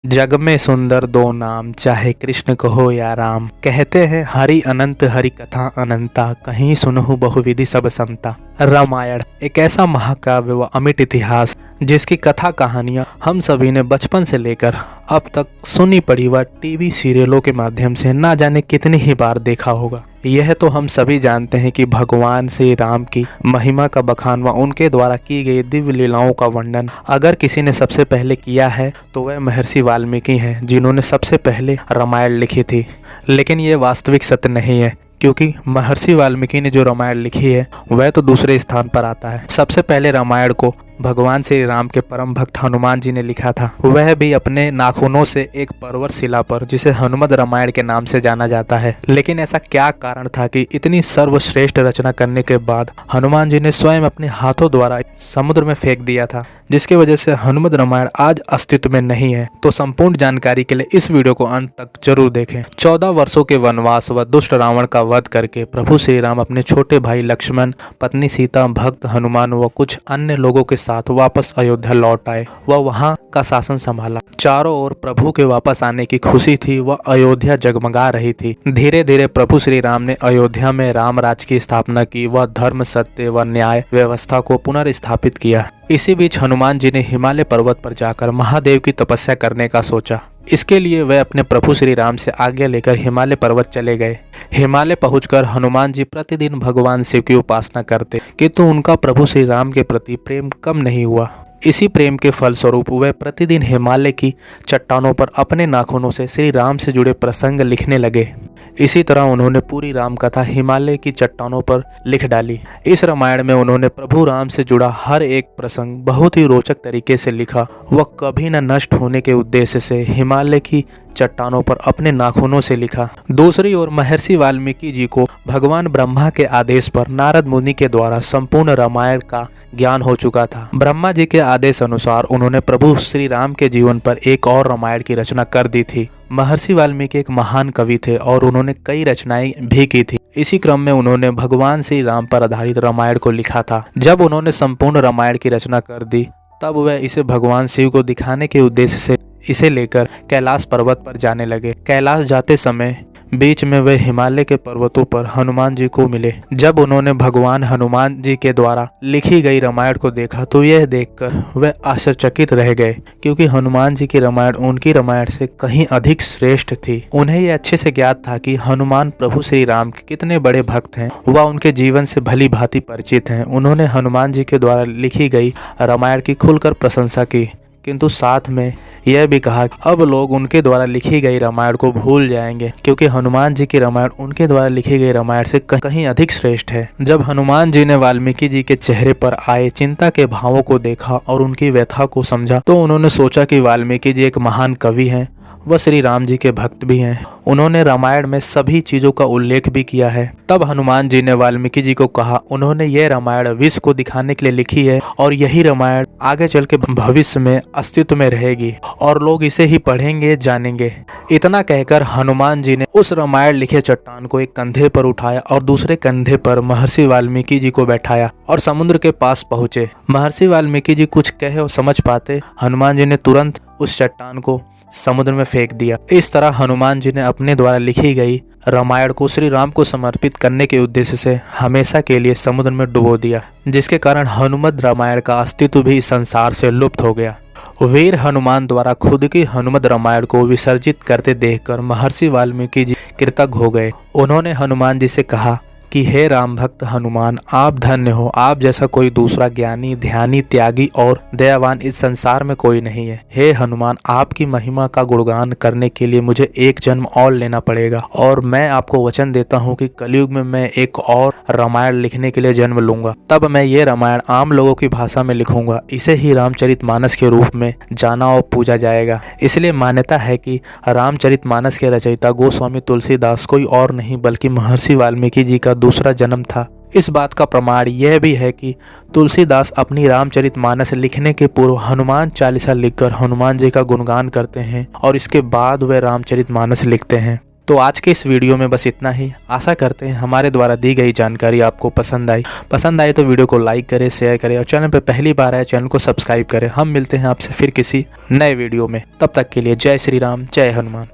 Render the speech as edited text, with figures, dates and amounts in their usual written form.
जग में सुंदर दो नाम, चाहे कृष्ण कहो या राम। कहते हैं हरि अनंत हरि कथा अनंता, कहीं सुनहु बहुविधि सब समता। रामायण एक ऐसा महाकाव्य व अमिट इतिहास जिसकी कथा कहानियां हम सभी ने बचपन से लेकर अब तक सुनी पढ़ी व टीवी सीरियलों के माध्यम से ना जाने कितनी ही बार देखा होगा। यह तो हम सभी जानते हैं कि भगवान श्री राम की महिमा का बखान व उनके द्वारा की गई दिव्य लीलाओं का वर्णन अगर किसी ने सबसे पहले किया है तो वह महर्षि वाल्मीकि हैं, जिन्होंने सबसे पहले रामायण लिखी थी। लेकिन ये वास्तविक सत्य नहीं है, क्योंकि महर्षि वाल्मीकि ने जो रामायण लिखी है वह तो दूसरे स्थान पर आता है। सबसे पहले रामायण को भगवान श्री राम के परम भक्त हनुमान जी ने लिखा था, वह भी अपने नाखूनों से एक पर्वत शिला पर, जिसे हनुमत रामायण के नाम से जाना जाता है। लेकिन ऐसा क्या कारण था कि इतनी सर्वश्रेष्ठ रचना करने के बाद हनुमान जी ने स्वयं अपने हाथों द्वारा समुद्र में फेंक दिया था, जिसकी वजह से हनुमत रामायण आज अस्तित्व में नहीं है। तो संपूर्ण जानकारी के लिए इस वीडियो को अंत तक जरूर देखें। 14 वर्षों के वनवास व दुष्ट रावण का वध करके प्रभु श्री राम अपने छोटे भाई लक्ष्मण, पत्नी सीता, भक्त हनुमान व कुछ अन्य लोगों के साथ वापस अयोध्या लौट आए व वहां का शासन संभाला। चारों ओर प्रभु के वापस आने की खुशी थी व अयोध्या जगमगा रही थी। धीरे धीरे प्रभु श्री राम ने अयोध्या में राम राज्य की स्थापना की व धर्म, सत्य व न्याय व्यवस्था को पुनर्स्थापित किया। इसी बीच हनुमान जी ने हिमालय पर्वत पर जाकर महादेव की तपस्या करने का सोचा। इसके लिए वे अपने प्रभु श्री राम से आज्ञा लेकर हिमालय पर्वत चले गए। हिमालय पहुंचकर हनुमान जी प्रतिदिन भगवान शिव की उपासना करते, किंतु उनका प्रभु श्री राम के प्रति प्रेम कम नहीं हुआ। इसी प्रेम के फलस्वरूप वे प्रतिदिन हिमालय की चट्टानों पर अपने नाखूनों से श्री राम से जुड़े प्रसंग लिखने लगे। इसी तरह उन्होंने पूरी राम कथा हिमालय की चट्टानों पर लिख डाली। इस रामायण में उन्होंने प्रभु राम से जुड़ा हर एक प्रसंग बहुत ही रोचक तरीके से लिखा व कभी न नष्ट होने के उद्देश्य से हिमालय की चट्टानों पर अपने नाखूनों से लिखा। दूसरी ओर महर्षि वाल्मीकि जी को भगवान ब्रह्मा के आदेश पर नारद मुनि के द्वारा संपूर्ण रामायण का ज्ञान हो चुका था। ब्रह्मा जी के आदेश अनुसार उन्होंने प्रभु श्री राम के जीवन पर एक और रामायण की रचना कर दी थी। महर्षि वाल्मीकि एक महान कवि थे और उन्होंने कई रचनाएं भी की थी। इसी क्रम में उन्होंने भगवान श्री राम पर आधारित रामायण को लिखा था। जब उन्होंने संपूर्ण रामायण की रचना कर दी तब वह इसे भगवान शिव को दिखाने के उद्देश्य से इसे लेकर कैलाश पर्वत पर जाने लगे। कैलाश जाते समय बीच में वे हिमालय के पर्वतों पर हनुमान जी को मिले। जब उन्होंने भगवान हनुमान जी के द्वारा लिखी गई रामायण को देखा तो यह देखकर वे आश्चर्यचकित रह गए, क्योंकि हनुमान जी की रामायण उनकी रामायण से कहीं अधिक श्रेष्ठ थी। उन्हें यह अच्छे से ज्ञात था कि हनुमान प्रभु श्री राम के कितने बड़े भक्त हैं, वह उनके जीवन से भली भांति परिचित हैं। उन्होंने हनुमान जी के द्वारा लिखी गई रामायण की खुलकर प्रशंसा की, किंतु साथ में यह भी कहा कि अब लोग उनके द्वारा लिखी गई रामायण को भूल जाएंगे, क्योंकि हनुमान जी की रामायण उनके द्वारा लिखी गई रामायण से कहीं अधिक श्रेष्ठ है। जब हनुमान जी ने वाल्मीकि जी के चेहरे पर आए चिंता के भावों को देखा और उनकी व्यथा को समझा तो उन्होंने सोचा कि वाल्मीकि जी एक महान कवि हैं, वह श्री राम जी के भक्त भी हैं। उन्होंने रामायण में सभी चीजों का उल्लेख भी किया है। तब हनुमान जी ने वाल्मीकि जी को कहा, उन्होंने यह रामायण विश्व को दिखाने के लिए लिखी है और यही रामायण आगे चल के भविष्य में अस्तित्व में रहेगी और लोग इसे ही पढ़ेंगे, जानेंगे। इतना कहकर हनुमान जी ने उस रामायण लिखे चट्टान को एक कंधे पर उठाया और दूसरे कंधे पर महर्षि वाल्मीकि जी को बैठाया और समुद्र के पास पहुंचे। महर्षि वाल्मीकि जी कुछ कहे और समझ पाते हनुमान जी ने तुरंत उस चट्टान को समुद्र में फेंक दिया। इस तरह हनुमान जी ने अपने द्वारा लिखी गई रामायण को श्री राम को समर्पित करने के उद्देश्य से हमेशा के लिए समुद्र में डुबो दिया, जिसके कारण हनुमत रामायण का अस्तित्व भी संसार से लुप्त हो गया। वीर हनुमान द्वारा खुद की हनुमत रामायण को विसर्जित करते देखकर महर्षि वाल्मीकि जी कृतज्ञ हो गए। उन्होंने हनुमान जी से कहा कि हे राम भक्त हनुमान, आप धन्य हो। आप जैसा कोई दूसरा ज्ञानी, ध्यानी, त्यागी और दयावान इस संसार में कोई नहीं है। हे हनुमान, आपकी महिमा का गुणगान करने के लिए मुझे एक जन्म और लेना पड़ेगा और मैं आपको वचन देता हूँ कि कलयुग में मैं एक और रामायण लिखने के लिए जन्म लूंगा। तब मैं ये रामायण आम लोगों की भाषा में लिखूंगा। इसे ही रामचरितमानस के रूप में जाना और पूजा जाएगा। इसलिए मान्यता है कि रामचरितमानस के रचयिता गोस्वामी तुलसीदास कोई और नहीं बल्कि महर्षि वाल्मीकि जी का दूसरा जन्म था। इस बात का प्रमाण यह भी है कि तुलसीदास अपनी रामचरितमानस लिखने के पूर्व हनुमान चालीसा लिखकर हनुमान जी का गुणगान करते हैं और इसके बाद वे रामचरितमानस लिखते हैं। तो आज के इस वीडियो में बस इतना ही। आशा करते हैं हमारे द्वारा दी गई जानकारी आपको पसंद आई तो वीडियो को लाइक करें, शेयर करें और चैनल पर पहली बार आए चैनल को सब्सक्राइब करें। हम मिलते हैं आपसे फिर किसी नए वीडियो में। तब तक के लिए जय श्री राम, जय हनुमान।